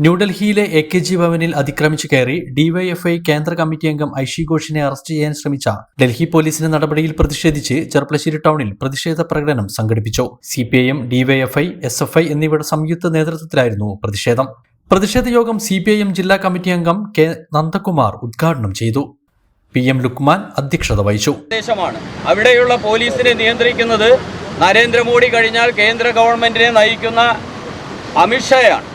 ന്യൂഡൽഹിയിലെ AKG ഭവനിൽ അതിക്രമിച്ചു കയറി ഡിവൈഎഫ്ഐ കേന്ദ്ര കമ്മിറ്റി അംഗം ഐഷി ഘോഷിനെ അറസ്റ്റ് ചെയ്യാൻ ശ്രമിച്ച ഡൽഹി പോലീസിന്റെ നടപടിയിൽ പ്രതിഷേധിച്ച് ചെർപ്പളശ്ശേരി ടൗണിൽ പ്രതിഷേധ പ്രകടനം സംഘടിപ്പിച്ചു. CPIM, ഡിവൈഎഫ്ഐ, SFI എന്നിവയുടെ സംയുക്ത നേതൃത്വത്തിലായിരുന്നു പ്രതിഷേധം. പ്രതിഷേധ യോഗം CPIM ജില്ലാ കമ്മിറ്റി അംഗം K. നന്ദകുമാർ ഉദ്ഘാടനം ചെയ്തു. PM ലുക്മാൻ അധ്യക്ഷത വഹിച്ചു. അവിടെയുള്ള പോലീസിനെ നിയന്ത്രിക്കുന്നത് നരേന്ദ്രമോദി കഴിഞ്ഞാൽ കേന്ദ്ര ഗവൺമെന്റിനെ നയിക്കുന്ന അമിത്ഷായാണ്.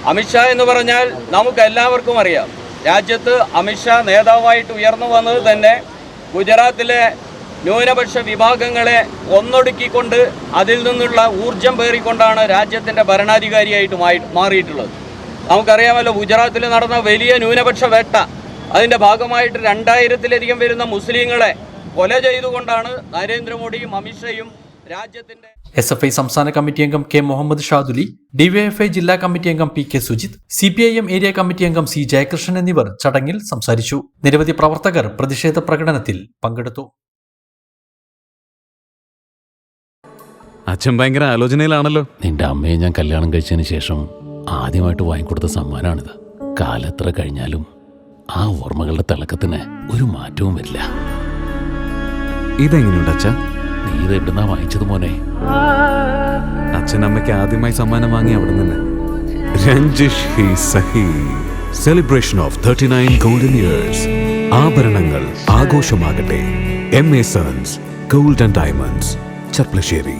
അമിത്ഷാ എന്ന് പറഞ്ഞാൽ നമുക്ക് എല്ലാവർക്കും അറിയാം. രാജ്യത്ത് അമിത്ഷാ നേതാവായിട്ട് ഉയർന്നു വന്നത് തന്നെ ഗുജറാത്തിലെ ന്യൂനപക്ഷ വിഭാഗങ്ങളെ ഒന്നൊടുക്കിക്കൊണ്ട് അതിൽ നിന്നുള്ള ഊർജം പേറിക്കൊണ്ടാണ് രാജ്യത്തിൻ്റെ ഭരണാധികാരിയായിട്ട് മാറിയിട്ടുള്ളത്. നമുക്കറിയാമല്ലോ, ഗുജറാത്തിൽ നടന്ന വലിയ ന്യൂനപക്ഷ വേട്ട, അതിൻ്റെ ഭാഗമായിട്ട് 2000-ലധികം വരുന്ന മുസ്ലിങ്ങളെ കൊല ചെയ്തുകൊണ്ടാണ് നരേന്ദ്രമോദിയും അമിത്ഷായും രാജ്യത്തിൻ്റെ. SFI സംസ്ഥാന കമ്മിറ്റി അംഗം K. മുഹമ്മദ് ഷാദുലി, ഡിവൈഎഫ്ഐ ജില്ലാ കമ്മിറ്റി അംഗം PK Sujith, CPIM area committee അംഗം C. ജയകൃഷ്ണൻ എന്നിവർ ചടങ്ങിൽ സംസാരിച്ചു. നിരവധി പ്രവർത്തകർ പ്രതിഷേധ പ്രകടനത്തിൽ പങ്കെടുത്തു. അച്ഛൻ ഭയങ്കര ആലോചനയിലാണല്ലോ. നിന്റെ അമ്മയെ ഞാൻ കല്യാണം കഴിച്ചതിന് ശേഷം ആദ്യമായിട്ട് വാങ്ങിക്കൊടുത്ത സമ്മാനമാണിത്. കാലെത്ര കഴിഞ്ഞാലും ആ ഓർമ്മകളുടെ തിളക്കത്തിന് ഒരു മാറ്റവും വരില്ല. ഇതെങ്ങനെയുണ്ട് അച്ഛാ? നീ ഇത് എവിടുന്നാ വാങ്ങിച്ചത് മോനെ? അച്ഛൻ അമ്മയ്ക്ക് ആദ്യമായി സമ്മാനം വാങ്ങി അവിടെ നിന്ന്. രഞ്ജിഷ് ഹി സഹി. Celebration of 39 golden years. ആഭരണങ്ങൾ ആഘോഷമാകട്ടെ. MA sons gold and diamonds, Cherpulassery.